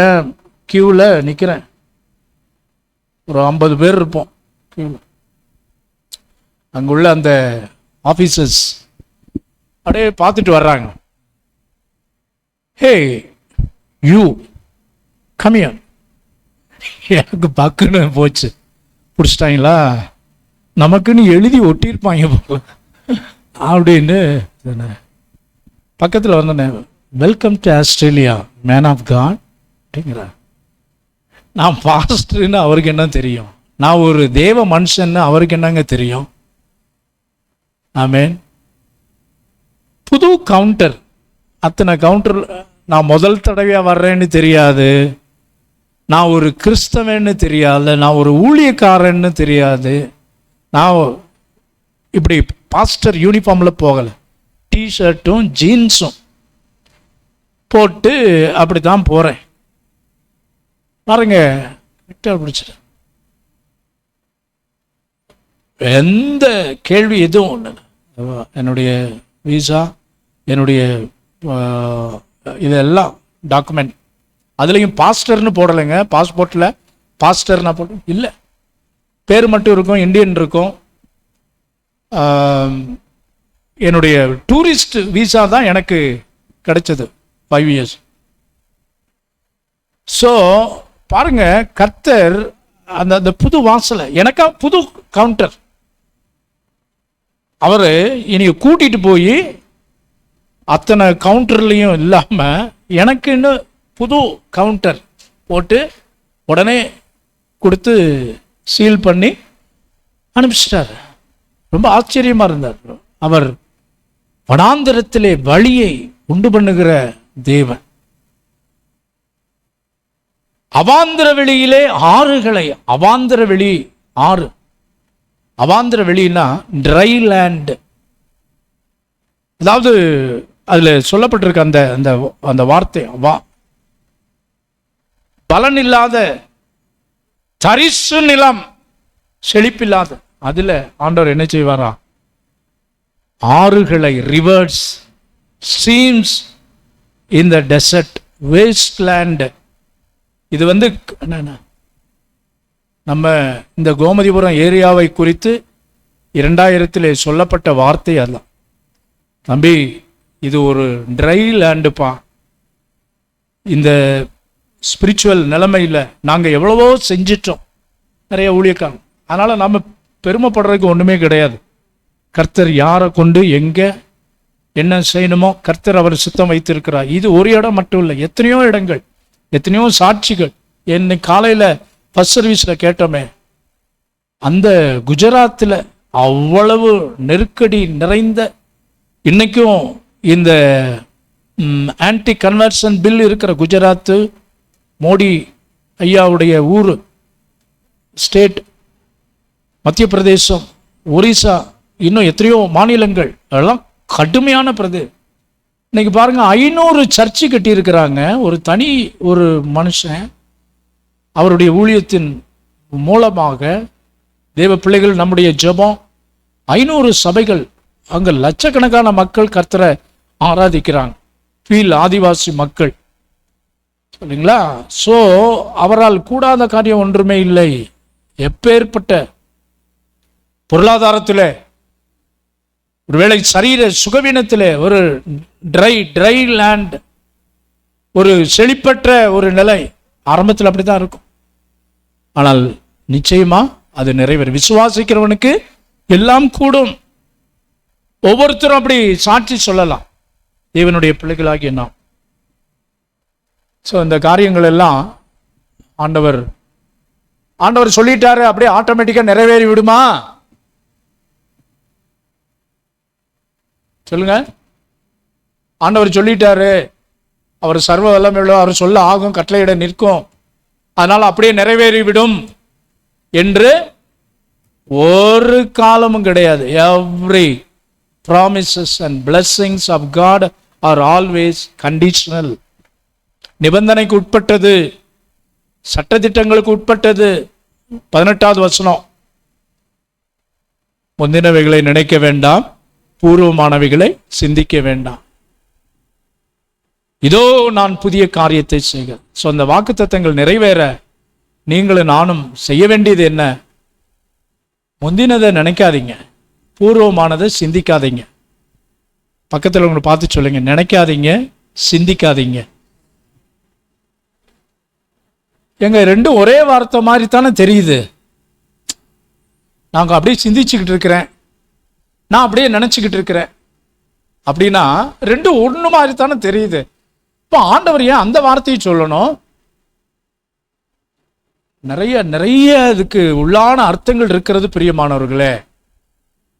ஏன் க்யூவில் நிற்கிறேன், ஒரு 50 பேர் இருப்போம் க்யூவில். அங்குள்ள அந்த ஆஃபீஸர்ஸ் அப்படியே பார்த்துட்டு வர்றாங்க. ஹே யூ கம்மியா, எனக்கு பக்குன்னு போச்சு. பிடிச்சிட்டாங்களா, நமக்குன்னு எழுதி ஒட்டியிருப்பாங்க போல அப்படின்னு. பக்கத்தில் வந்தேன், welcome to Australia man of God அப்படிங்கிறார். நான் பாஸ்டர்ன்னு அவருக்கு என்ன தெரியும், நான் ஒரு தேவ மனுஷன்னு அவருக்கு என்னங்க தெரியும். ஆமேன். புது கவுண்டர், அத்தனை கவுண்டர். நான் முதல் தடவையாக வர்றேன்னு தெரியாது, நான் ஒரு கிறிஸ்தவன்னு தெரியாது, நான் ஒரு ஊழியக்காரன்னு தெரியாது. நான் இப்படி பாஸ்டர் யூனிஃபார்மில் போகலை, டிஷர்ட்டும் ஜீன்ஸும் போட்டு அப்படி தான் போகிறேன். பாருங்க, கரெக்டாக பிடிச்சிட்டேன். எந்த கேள்வி எதுவும் ஒன்று. என்னுடைய விசா, என்னுடைய இதெல்லாம் டாக்குமெண்ட், அதுலேயும் பாஸ்டர்னு போடலைங்க. பாஸ்போர்ட்டில் பாஸ்டர்னா போட்டு இல்லை, பேர் மட்டும் இருக்கும், இந்தியன் இருக்கும். என்னுடைய டூரிஸ்ட் விசா தான் எனக்கு கிடைச்சது 5 இயர்ஸ். ஸோ பாருங்க, கர்த்தர் அந்த அந்த புது வாசலை, எனக்கா புது கவுண்டர். அவர் இனி கூட்டிகிட்டு போய் அத்தனை கவுண்டர்லேயும் இல்லாமல் எனக்கு இன்னும் புது கவுண்டர் போட்டு உடனே கொடுத்து சீல் பண்ணி அனுப்பிச்சிட்டார். ரொம்ப ஆச்சரியமாக இருந்தார். அவர் வனாந்தரத்திலே வழியை உண்டு பண்ணுகிற தேவன். அவாந்திர வெளியிலே ஆறுகளை, அவாந்திர வெளி ஆறு, அவாந்திர வெளினா ட்ரை லேண்ட். அதாவது அதில் சொல்லப்பட்டிருக்க அந்த அந்த அந்த வார்த்தை பலன் இல்லாத தரிசு நிலம், செழிப்பில்லாத, அதில் ஆண்டவர் என்ன செய்வாரா, ஆறுகளை, ரிவர்ஸ், ஸ்ட்ரீம்ஸ் இன் த டெசர்ட், வேஸ்ட் லேண்ட். இது என்னன்னா, நம்ம இந்த கோமதிபுரம் ஏரியாவை குறித்து 2000 சொல்லப்பட்ட வார்த்தை அதெல்லாம். தம்பி, இது ஒரு ட்ரை லேண்டுப்பா. இந்த ஸ்பிரிச்சுவல் நிலைமையில் நாங்கள் எவ்வளவோ செஞ்சிட்டோம், நிறைய ஊழியக்காரங்க. அதனால் நம்ம பெருமைப்படுறதுக்கு ஒன்றுமே கிடையாது. கர்த்தர் யாரை கொண்டு எங்கே என்ன செய்யணுமோ கர்த்தர் அவர் சுத்தம் வைத்திருக்கிறார். இது ஒரு இடம் மட்டும் இல்லை, எத்தனையோ இடங்கள், எத்தனையோ சாட்சிகள். இன்னைக்கு காலையில் ஃபர்ஸ்ட் சர்வீஸில் கேட்டோமே, அந்த குஜராத்தில் அவ்வளவு நெருக்கடி நிறைந்த, இன்னைக்கும் இந்த ஆன்டி கன்வர்ஷன் பில் இருக்கிற குஜராத்து, மோடி ஐயாவுடைய ஊர், ஸ்டேட், மத்திய பிரதேசம், ஒரிசா, இன்னும் எத்தனையோ மாநிலங்கள், அதெல்லாம் கடுமையான இன்னைக்கு பாருங்க, 500 சர்ச்சு கட்டியிருக்கிறாங்க. ஒரு மனுஷன் அவருடைய ஊழியத்தின் மூலமாக தேவ பிள்ளைகள், நம்முடைய ஜெபம், 500 சபைகள், அங்கே லட்சக்கணக்கான மக்கள் கர்த்தரை ஆராதிக்கிறாங்க. ஃபீல் ஆதிவாசி மக்கள், சரிங்களா? ஸோ அவரால் கூடாத காரியம் ஒன்றுமே இல்லை. எப்பேற்பட்ட பொருளாதாரத்தில், ஒருவேளை சரீர சுகவீனத்தில், ஒரு ட்ரை லேண்ட், ஒரு செழிப்பற்ற ஒரு நிலை, ஆரம்பத்தில் அப்படி தான் இருக்கும். ஆனால் நிச்சயமா அது நிறைவேறும். விசுவாசிக்கிறவனுக்கு எல்லாம் கூடும். ஒவ்வொருத்தரும் அப்படி சாட்சி சொல்லலாம், தேவனுடைய பிள்ளைகளாகிய நாம். ஸோ இந்த காரியங்கள் எல்லாம் ஆண்டவர் சொல்லிட்டாரு, அப்படியே ஆட்டோமேட்டிக்கா நிறைவேறி விடுமா? சொல்லுங்க. ஆண்டவர் சொல்லிட்டாரு, அவர் சர்வ வல்லமையுள்ள, அவர் சொல்ல ஆகும், கட்டளையிட நிற்கும், அதனால அப்படியே நிறைவேறிவிடும் என்று ஒரு காலமும் கிடையாது. Every promises and blessings of God are always conditional. நிபந்தனைக்கு உட்பட்டது, சட்டதிட்டங்களுக்கு உட்பட்டது. 18வது வசனம், முந்தினவைகளை நினைக்க வேண்டாம், பூர்வமானவைகளை சிந்திக்க வேண்டாம், இதோ நான் புதிய காரியத்தை செய்க. ஸோ அந்த வாக்குத்தத்தங்கள் நிறைவேற நீங்களும் நானும் செய்ய வேண்டியது என்ன? முந்தினதை நினைக்காதீங்க, பூர்வமானதை சிந்திக்காதீங்க. பக்கத்தில் உங்களை பார்த்து சொல்லுங்க, நினைக்காதீங்க, சிந்திக்காதீங்க. எங்க ரெண்டும் ஒரே வார்த்தை மாதிரி தானே தெரியுது. நாங்கள் அப்படியே சிந்திச்சுக்கிட்டு இருக்கிறேன், நான் அப்படியே நினைச்சுக்கிட்டு இருக்கிறேன் அப்படின்னா ரெண்டும் ஒன்று மாதிரி தானே தெரியுது. இப்போ ஆண்டவர் ஏன் அந்த வார்த்தையை சொல்லணும்? நிறைய நிறைய இதுக்கு உள்ளான அர்த்தங்கள் இருக்கிறது பிரியமானவர்களே.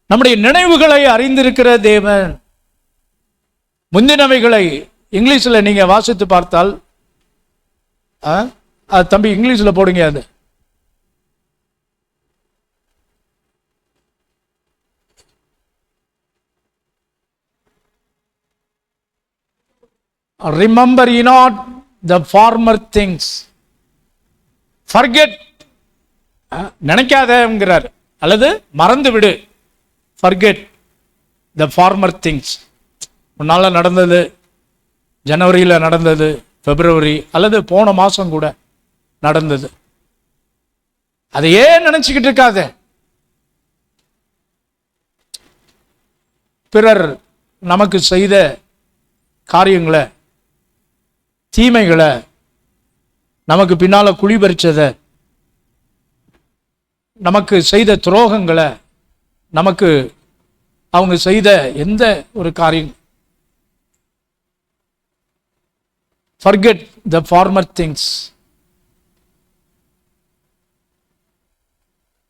நம்முடைய நினைவுகளை அறிந்திருக்கிற தேவன். முந்தினவைகளை இங்கிலீஷில் நீங்க வாசித்து பார்த்தால், தம்பி இங்கிலீஷில் போடுங்க, அது remember ye not the former things. forget, நினைக்காதங்கிறார், அல்லது மறந்து விடு. forget the former things. முன்னால நடந்தது, ஜனவரியில் நடந்தது, பிப்ரவரி அல்லது போன மாசம் கூட நடந்தது, அதையே நினைச்சுக்கிட்டு இருக்காத. பிறர் நமக்கு செய்த காரியங்களை, தீமைகளை, நமக்கு பின்னால குழிபறிச்சதை, நமக்கு செய்த துரோகங்களை, நமக்கு அவங்க செய்த எந்த ஒரு காரியம், forget the former things.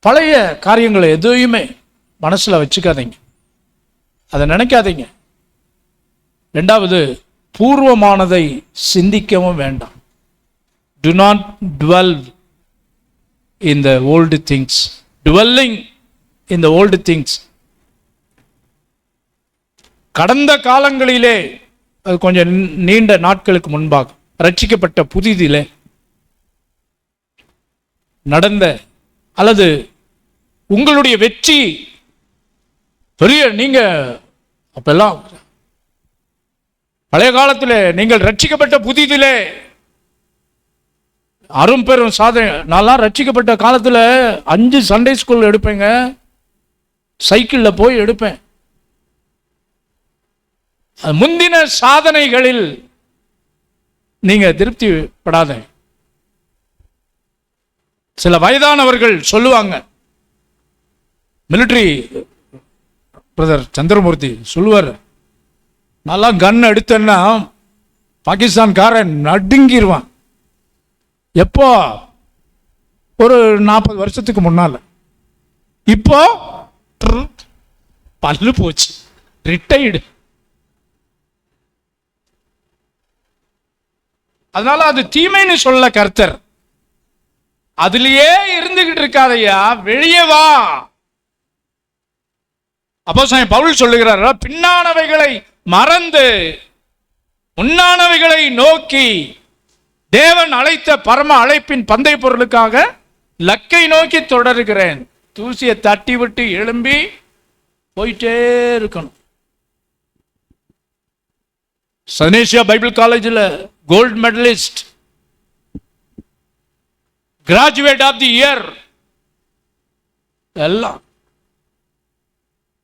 பழைய காரியங்களை எதையுமே மனசுல வச்சுக்காதீங்க, அதை நினைக்காதீங்க. ரெண்டாவது, பூர்வமானதை சிந்திக்கவும் வேண்டாம். do not dwell in the old things. dwelling in the old things, கடந்த காலங்களிலே, அது கொஞ்சம் நீண்ட நாட்களுக்கு முன்பாக ரட்சிக்கப்பட்ட புதிதிலே நடந்த, அல்லது உங்களுடைய வெற்றி பெரிய, நீங்க அப்பெல்லாம் பழைய காலத்தில் நீங்கள் ரட்சிக்கப்பட்ட புதிதிலே அரும் பெரும் சாதனை. நான்லாம் ரட்சிக்கப்பட்ட காலத்தில் 5 சண்டே ஸ்கூல் எடுப்பேங்க, சைக்கிளில் போய் எடுப்பேன். முந்தின சாதனைகளில் நீங்க திருப்தி படாத. சில வயதானவர்கள் சொல்லுவாங்க, மிலிட்டரி பிரதர் சந்திரமூர்த்தி சொல்லுவார், நல்லா கன் எடுத்தேன்னா பாகிஸ்தான்காரன் நடுங்கிடுவான். எப்போ? ஒரு 40 வருஷத்துக்கு முன்னால. இப்போ பல்லு போச்சு, ரிட்டையர்டு. அதனால அது தீமைன்னு சொல்ல கர்த்தர், அதுலயே இருந்துகிட்டு இருக்காதையா, வெளியே வா. அப்போஸ்தலன் பவுல் சொல்லுகிறார், பின்னானவைகளை மறந்து முன்னானவைகளை நோக்கி தேவன் அழைத்த பரம அழைப்பின் பந்தய பொருளுக்காக லக்கை நோக்கி தொடர்கிறேன். தூசியை தட்டி விட்டு எழும்பி போயிட்டே இருக்கணும். சனேஷியா பைபிள் காலேஜில் gold medallist, graduate of the year, எல்லாம்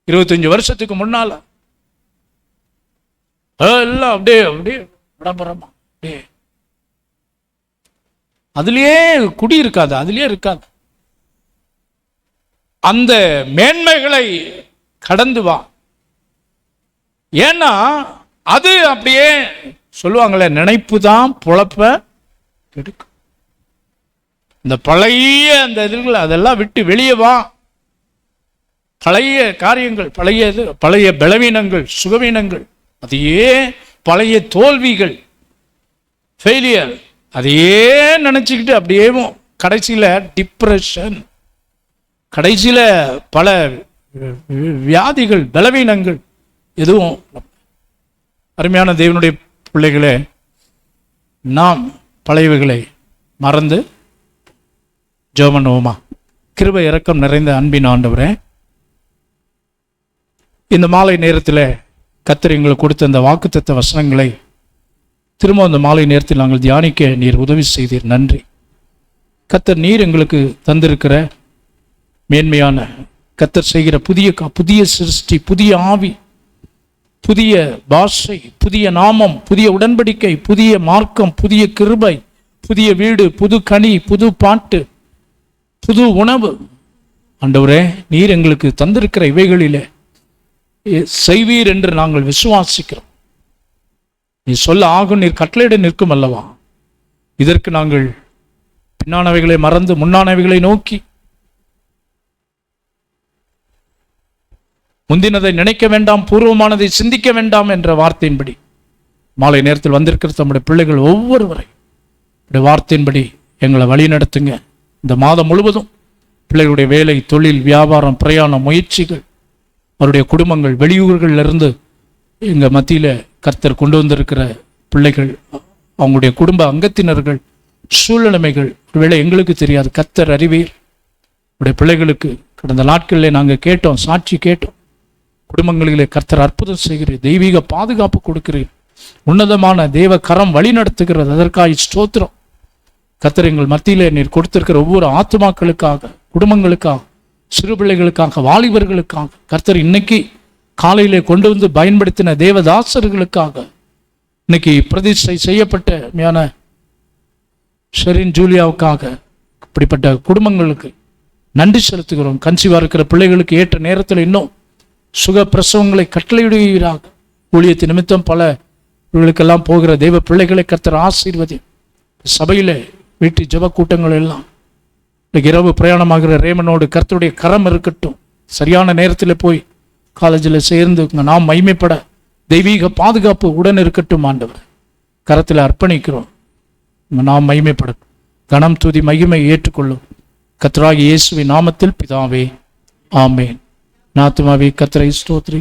25 வருஷத்துக்கு முன்னால எல்லாம் அப்படியே அப்படியே விளம்பரமா, அப்படியே அதுலயே குடி இருக்காது, அதுலயே இருக்காது. அந்த மேன்மைகளை கடந்து வா. ஏன்னா அது அப்படியே சொல்லுவாங்களே, நினைப்பு தான் பொழப்ப கெடுக்கும். இந்த பழைய அந்த இதுகள் அதெல்லாம் விட்டு வெளியே வா. பழைய காரியங்கள், பழைய பலவீனங்கள், சுகவீனங்கள், அதையே பழைய தோல்விகள், ஃபெயிலியர், அதையே நினைச்சுக்கிட்டு அப்படியே கடைசியில் டிப்ரெஷன், கடைசியில் பல வியாதிகள், பலவீனங்கள். எதுவும் அருமையான தேவனுடைய பிள்ளைகளே, நாம் பழையவைகளை மறந்து ஜெபம் பண்ணுவோமா? கிருபை இரக்கம் நிறைந்த அன்பின் ஆண்டவரே, இந்த மாலை நேரத்தில் கர்த்தர் எங்களுக்கு கொடுத்த அந்த வாக்குத்தத்த வசனங்களை திரும்ப அந்த மாலை நேரத்தில் நாங்கள் தியானிக்க நீர் உதவி செய்தீர். நன்றி கர்த்தர். நீர் எங்களுக்கு தந்திருக்கிற மேன்மையான கர்த்தர் செய்கிற புதிய சிருஷ்டி, புதிய ஆவி, புதிய பாஷை, புதிய நாமம், புதிய உடன்படிக்கை, புதிய மார்க்கம், புதிய கிருபை, புதிய வீடு, புது கனி, புது பாட்டு, புது உணவு. ஆண்டவரே, நீர் எங்களுக்கு தந்திருக்கிற இவைகளிலே செய்வீர் என்று நாங்கள் விசுவாசிக்கிறோம். நீ சொல்ல ஆகும், நீர் கட்டளையிட நிற்கும் அல்லவா? இதற்கு நாங்கள் பின்னானவைகளை மறந்து முன்னானவைகளை நோக்கி முந்தினதை நினைக்க வேண்டாம், பூர்வமானதை சிந்திக்க வேண்டாம் என்ற வார்த்தையின்படி மாலை நேரத்தில் வந்திருக்கிற தம்முடைய பிள்ளைகள் ஒவ்வொருவரை வார்த்தையின்படி எங்களை வழி நடத்துங்க. இந்த மாதம் முழுவதும் பிள்ளைகளுடைய வேலை, தொழில், வியாபாரம், பிரயாணம், முயற்சிகள், அவருடைய குடும்பங்கள், வெளியூர்களிலிருந்து எங்கள் மத்தியில் கர்த்தர் கொண்டு வந்திருக்கிற பிள்ளைகள், அவங்களுடைய குடும்ப அங்கத்தினர்கள், சூழ்நிலைமைகள் ஒருவேளை எங்களுக்கு தெரியாது, கர்த்தர் அறிவீர். உடைய பிள்ளைகளுக்கு கடந்த நாட்களில் நாங்கள் கேட்டோம், சாட்சி கேட்டோம். குடும்பங்களிலே கர்த்தர் அற்புதம் செய்கிறீர், தெய்வீக பாதுகாப்பு கொடுக்கிறீர், உன்னதமான தேவ கரம் வழி நடத்துகிறது. அதற்காக ஸ்தோத்திரம். கர்த்தர் எங்கள் மத்தியிலே நீர் கொடுத்திருக்கிற ஒவ்வொரு ஆத்துமாக்களுக்காக, குடும்பங்களுக்காக, சிறு பிள்ளைகளுக்காக, வாலிபர்களுக்காக, கர்த்தர் இன்னைக்கு காலையிலே கொண்டு வந்து பயன்படுத்தின தேவதாசர்களுக்காக, இன்னைக்கு பிரதிஷ்டை செய்யப்பட்ட மேயான ஷெரின் ஜூலியாவுக்காக, இப்படிப்பட்ட குடும்பங்களுக்கு நன்றி செலுத்துகிறோம். கன்சீவாக இருக்கிற பிள்ளைகளுக்கு ஏற்ற நேரத்தில் இன்னும் சுக பிரசவங்களை கட்டளையிடுவீராக. ஊழியத்து நிமித்தம் பல இவர்களுக்கெல்லாம் போகிற தெய்வ பிள்ளைகளை கர்த்தர் ஆசீர்வதி. சபையில் வீட்டு ஜெப கூட்டங்கள் எல்லாம் இரவு பிரயாணமாகிற ரேமனோடு கர்த்தருடைய கரம் இருக்கட்டும். சரியான நேரத்தில் போய் காலேஜில் சேர்ந்து நாம் மகிமைப்பட தெய்வீக பாதுகாப்பு உடன் இருக்கட்டும். ஆண்டவர் கரத்தில் அர்ப்பணிக்கிறோம். நாம் மகிமைப்படும். கனம், துதி, மகிமை ஏற்றுக்கொள்ளும் கர்த்தராகிய இயேசுவின் நாமத்தில் பிதாவே, ஆமேன். நாத்துமாவே கர்த்தரை ஸ்தோத்திரி.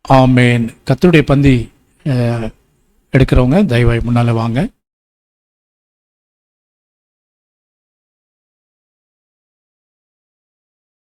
ஆமேன். கர்த்தருடைய பந்தி எடுக்கிறவங்க தயவாய் முன்னால் வாங்க.